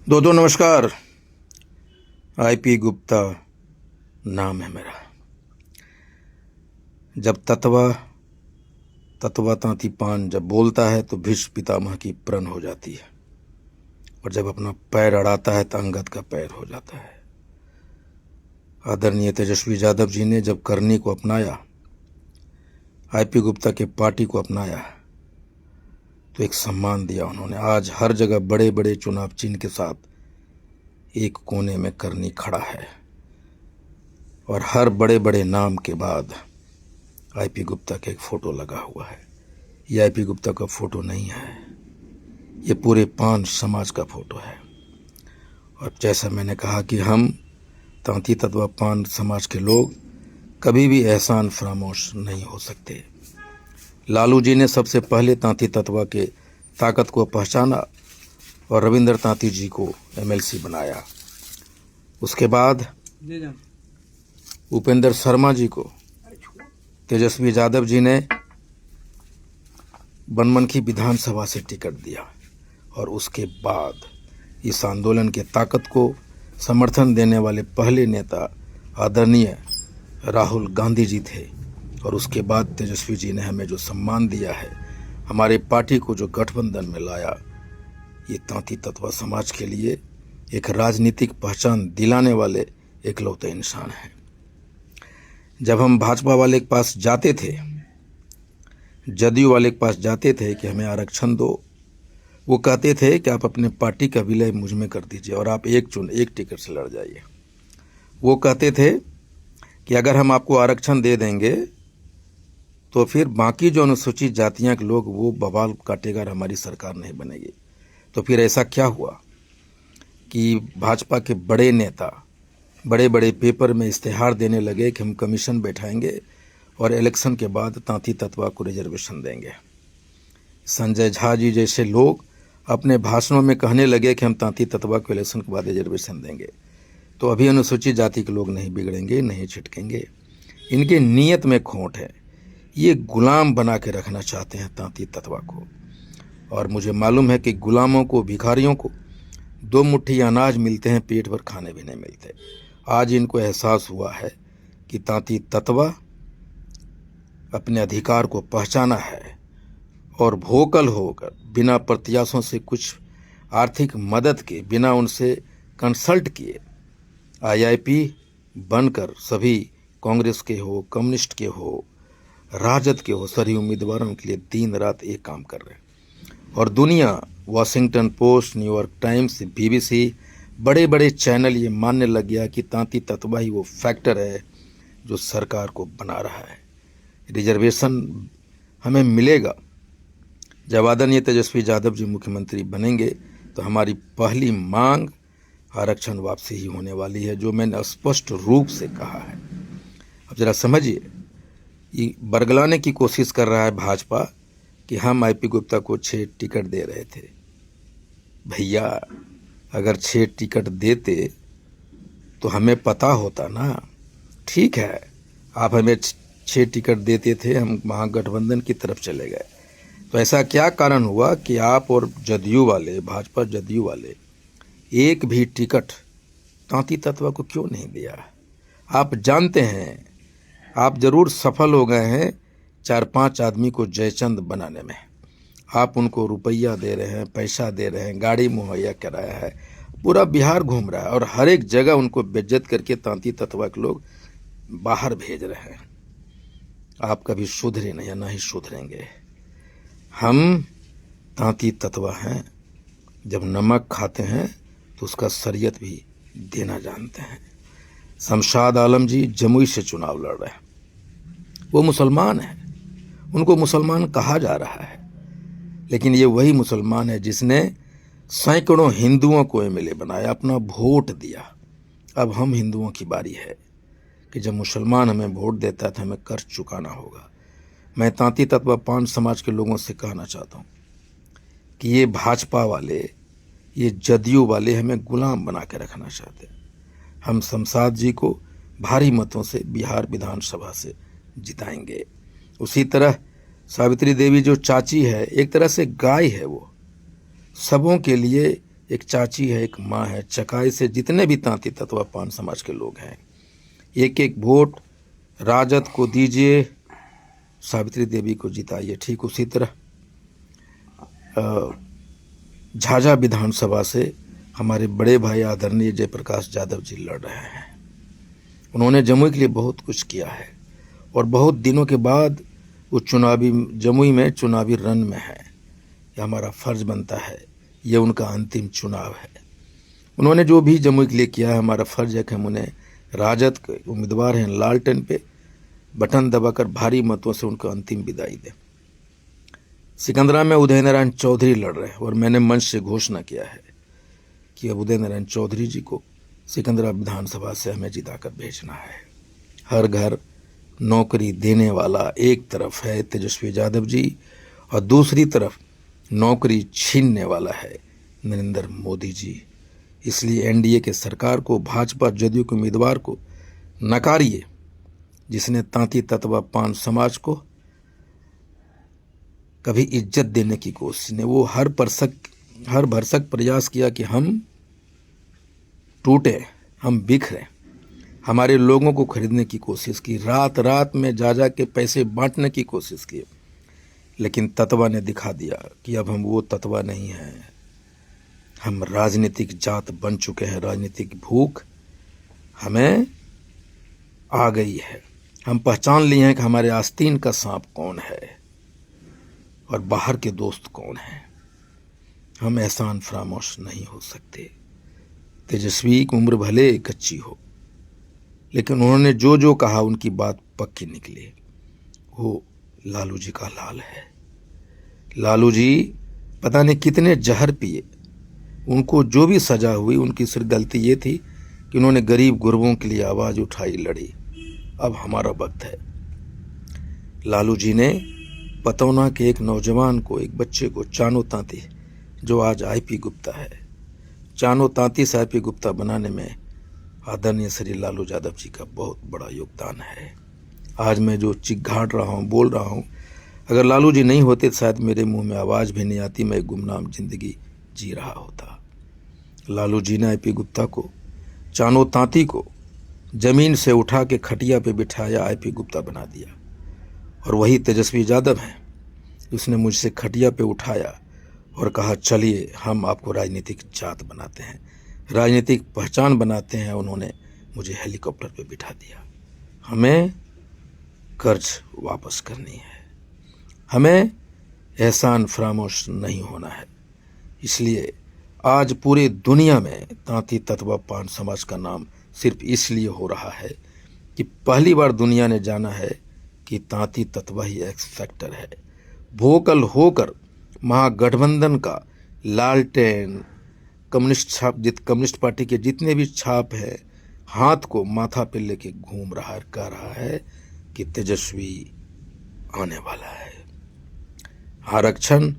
दो नमस्कार। आईपी गुप्ता नाम है मेरा। जब ततवा तांती पान जब बोलता है तो भीष्म पितामह की प्रण हो जाती है, और जब अपना पैर अड़ाता है तो अंगद का पैर हो जाता है। आदरणीय तेजस्वी यादव जी ने जब करनी को अपनाया, आईपी गुप्ता के पार्टी को अपनाया, तो एक सम्मान दिया उन्होंने। आज हर जगह बड़े बड़े चुनाव चिन्ह के साथ एक कोने में करनी खड़ा है, और हर बड़े बड़े नाम के बाद आईपी गुप्ता का एक फोटो लगा हुआ है। ये आईपी गुप्ता का फोटो नहीं है, ये पूरे पान समाज का फोटो है। और जैसा मैंने कहा कि हम तांती तत्वा पान समाज के लोग कभी भी एहसान फरामोश नहीं हो सकते। लालू जी ने सबसे पहले तांती तत्वा के ताकत को पहचाना और रविंद्र तांती जी को एमएलसी बनाया। उसके बाद उपेंद्र शर्मा जी को तेजस्वी यादव जी ने बनमनखी विधानसभा से टिकट दिया, और उसके बाद इस आंदोलन के ताकत को समर्थन देने वाले पहले नेता आदरणीय राहुल गांधी जी थे। और उसके बाद तेजस्वी जी ने हमें जो सम्मान दिया है, हमारे पार्टी को जो गठबंधन में लाया, ये तांती तत्वा समाज के लिए एक राजनीतिक पहचान दिलाने वाले इकलौते इंसान हैं। जब हम भाजपा वाले के पास जाते थे, जदयू वाले के पास जाते थे कि हमें आरक्षण दो, वो कहते थे कि आप अपने पार्टी का विलय मुझ में कर दीजिए और आप एक टिकट से लड़ जाइए। वो कहते थे कि अगर हम आपको आरक्षण दे देंगे तो फिर बाकी जो अनुसूचित जातियां के लोग वो बवाल काटेगा और हमारी सरकार नहीं बनेगी। तो फिर ऐसा क्या हुआ कि भाजपा के बड़े नेता बड़े बड़े पेपर में इश्तेहार देने लगे कि हम कमीशन बैठाएंगे और इलेक्शन के बाद तांती तत्वा को रिजर्वेशन देंगे। संजय झा जी जैसे लोग अपने भाषणों में कहने लगे कि हम तांती तत्वा को इलेक्शन के बाद रिजर्वेशन देंगे। तो अभी अनुसूचित जाति के लोग नहीं बिगड़ेंगे, नहीं छिटकेंगे। इनके नीयत में खोट है, ये गुलाम बना के रखना चाहते हैं तांती तत्वा को। और मुझे मालूम है कि गुलामों को, भिखारियों को 2 मुट्ठी अनाज मिलते हैं, पेट भर खाने भी नहीं मिलते। आज इनको एहसास हुआ है कि तांती तत्वा अपने अधिकार को पहचाना है, और वोकल होकर बिना प्रत्याशों से कुछ आर्थिक मदद के, बिना उनसे कंसल्ट किए आईआईपी बनकर सभी कांग्रेस के हो, कम्युनिस्ट के हो, राजद के हो, सभी उम्मीदवारों के लिए दिन रात एक काम कर रहे हैं। और दुनिया, Washington post, New York times, BBC, बड़े बड़े चैनल ये मानने लग गया कि तांती तत्वा ही वो फैक्टर है जो सरकार को बना रहा है। रिजर्वेशन हमें मिलेगा। जब आदरणीय तेजस्वी यादव जी मुख्यमंत्री बनेंगे तो हमारी पहली मांग आरक्षण वापसी ही होने वाली है, जो मैंने स्पष्ट रूप से कहा है। अब जरा समझिए, ये बरगलाने की कोशिश कर रहा है भाजपा कि हम आईपी गुप्ता को 6 टिकट दे रहे थे। भैया, अगर 6 टिकट देते तो हमें पता होता ना। ठीक है, आप हमें 6 टिकट देते थे, हम महागठबंधन की तरफ चले गए। तो ऐसा क्या कारण हुआ कि आप और जदयू वाले, भाजपा जदयू वाले, एक भी टिकट तांती तत्वा को क्यों नहीं दिया? आप जानते हैं, आप जरूर सफल हो गए हैं 4-5 आदमी को जयचंद बनाने में। आप उनको रुपया दे रहे हैं, पैसा दे रहे हैं, गाड़ी मुहैया कराया है, पूरा बिहार घूम रहा है, और हर एक जगह उनको बेइज्जत करके तांती तत्वा के लोग बाहर भेज रहे हैं। आप कभी सुधरे नहीं, ना ही सुधरेंगे। हम तांती तत्वा हैं, जब नमक खाते हैं तो उसका शरीयत भी देना जानते हैं। शमशाद आलम जी जमुई से चुनाव लड़ रहे हैं, वो मुसलमान हैं, उनको मुसलमान कहा जा रहा है, लेकिन ये वही मुसलमान है जिसने सैकड़ों हिंदुओं को एमएलए बनाया, अपना वोट दिया। अब हम हिंदुओं की बारी है कि जब मुसलमान हमें वोट देता है तो हमें कर्ज चुकाना होगा। मैं तांती तत्वा पान समाज के लोगों से कहना चाहता हूँ कि ये भाजपा वाले, ये जदयू वाले हमें गुलाम बना के रखना चाहते हैं। हम शमशाद जी को भारी मतों से बिहार विधानसभा से जिताएंगे। उसी तरह सावित्री देवी जो चाची है, एक तरह से गाय है, वो सबों के लिए एक चाची है, एक माँ है। चकाई से जितने भी तांती तत्वा पान समाज के लोग हैं, एक एक वोट राजद को दीजिए, सावित्री देवी को जिताइए। ठीक उसी तरह झाझा विधानसभा से हमारे बड़े भाई आदरणीय जयप्रकाश यादव जी लड़ रहे हैं। उन्होंने जमुई के लिए बहुत कुछ किया है और बहुत दिनों के बाद वो जमुई में चुनावी रण में है। यह हमारा फर्ज बनता है, ये उनका अंतिम चुनाव है। उन्होंने जो भी जमुई के लिए किया है, हमारा फर्ज है कि हम उन्हें, राजद के उम्मीदवार हैं, लालटेन पे बटन दबाकर भारी मतों से उनको अंतिम विदाई दें। सिकंदरा में उदय नारायण चौधरी लड़ रहे हैं और मैंने मंच से घोषणा किया है कि अब उदय नारायण चौधरी जी को सिकंदरा विधानसभा से हमें जिताकर भेजना है। हर घर नौकरी देने वाला एक तरफ है तेजस्वी यादव जी और दूसरी तरफ नौकरी छीनने वाला है नरेंद्र मोदी जी। इसलिए एनडीए के सरकार को, भाजपा जदयू के उम्मीदवार को नकारिए, जिसने तांती तत्वा पान समाज को कभी इज्जत देने की कोशिश ने, वो हर भरसक प्रयास किया कि हम टूटे, हम बिखरे, हमारे लोगों को खरीदने की कोशिश की, रात रात में जा के पैसे बांटने की कोशिश की। लेकिन तत्वा ने दिखा दिया कि अब हम वो तत्वा नहीं हैं। हम राजनीतिक जात बन चुके हैं। राजनीतिक भूख हमें आ गई है। हम पहचान लिए हैं कि हमारे आस्तीन का सांप कौन है और बाहर के दोस्त कौन हैं। हम एहसान फरामोश नहीं हो सकते। तेजस्वी की उम्र भले कच्ची हो, लेकिन उन्होंने जो जो कहा उनकी बात पक्की निकली। वो लालू जी का लाल है। लालू जी पता नहीं कितने जहर पिए, उनको जो भी सजा हुई, उनकी सिर्फ गलती ये थी कि उन्होंने गरीब गुरबों के लिए आवाज़ उठाई, लड़ी। अब हमारा वक्त है। लालू जी ने पतौना के एक नौजवान को, एक बच्चे को, चानो तांती, जो आज आईपी गुप्ता है, चानो तांती से आईपी गुप्ता बनाने में आदरणीय श्री लालू यादव जी का बहुत बड़ा योगदान है। आज मैं जो चिघाड़ रहा हूँ, बोल रहा हूँ, अगर लालू जी नहीं होते तो शायद मेरे मुंह में आवाज़ भी नहीं आती, मैं गुमनाम जिंदगी जी रहा होता। लालू जी ने आईपी गुप्ता को, चानो तांती को जमीन से उठा के खटिया पे बिठाया, आईपी गुप्ता बना दिया। और वही तेजस्वी यादव हैं, उसने मुझसे खटिया पे उठाया और कहा चलिए हम आपको राजनीतिक जात बनाते हैं, राजनीतिक पहचान बनाते हैं। उन्होंने मुझे हेलीकॉप्टर पे बिठा दिया। हमें कर्ज वापस करनी है, हमें एहसान फरामोश नहीं होना है। इसलिए आज पूरे दुनिया में तांती तत्वा पान समाज का नाम सिर्फ इसलिए हो रहा है कि पहली बार दुनिया ने जाना है कि तांती तत्वा ही एक्स फैक्टर है। वोकल होकर महागठबंधन का लालटेन, कम्युनिस्ट पार्टी के जितने भी छाप है, हाथ को माथा पे लेके घूम रहा है, कह रहा है कि तेजस्वी आने वाला है। आरक्षण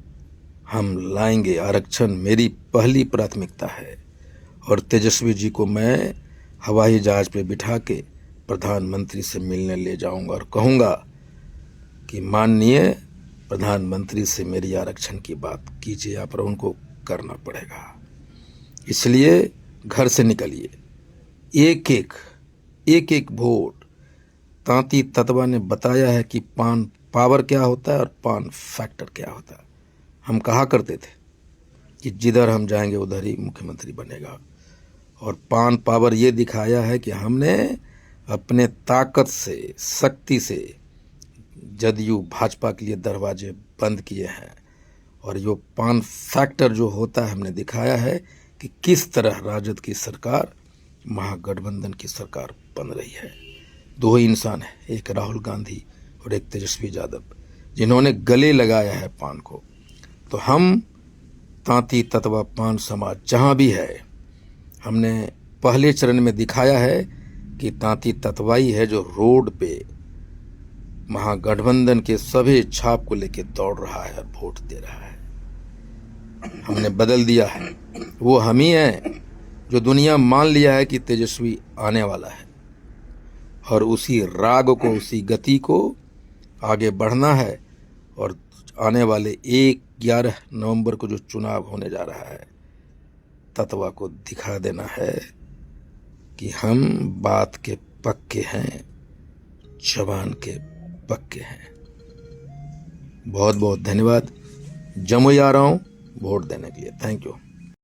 हम लाएंगे, आरक्षण मेरी पहली प्राथमिकता है। और तेजस्वी जी को मैं हवाई जहाज पे बिठा के प्रधानमंत्री से मिलने ले जाऊंगा और कहूंगा कि माननीय प्रधानमंत्री से मेरी आरक्षण की बात कीजिए आप, और उनको करना पड़ेगा। इसलिए घर से निकलिए, एक एक वोट। तांती तत्वा ने बताया है कि पान पावर क्या होता है और पान फैक्टर क्या होता है। हम कहा करते थे कि जिधर हम जाएंगे उधर ही मुख्यमंत्री बनेगा, और पान पावर ये दिखाया है कि हमने अपने ताकत से, शक्ति से जदयू भाजपा के लिए दरवाजे बंद किए हैं। और जो पान फैक्टर जो होता है, हमने दिखाया है कि किस तरह राजद की सरकार महागठबंधन की सरकार बन रही है। दो ही इंसान है, एक राहुल गांधी और एक तेजस्वी यादव, जिन्होंने गले लगाया है पान को। तो हम तांती तत्वा पान समाज जहाँ भी है, हमने पहले चरण में दिखाया है कि तांती तत्वाई है जो रोड पे महागठबंधन के सभी छाप को लेकर दौड़ रहा है और वोट दे रहा है। हमने बदल दिया है, वो हम ही हैं जो दुनिया मान लिया है कि तेजस्वी आने वाला है, और उसी राग को, उसी गति को आगे बढ़ना है। और आने वाले 11 नवंबर को जो चुनाव होने जा रहा है, तत्वा को दिखा देना है कि हम बात के पक्के हैं, जवान के पक्के हैं। बहुत बहुत धन्यवाद। जम्मू आ रहा हूँ वोट देने के लिए। Thank you.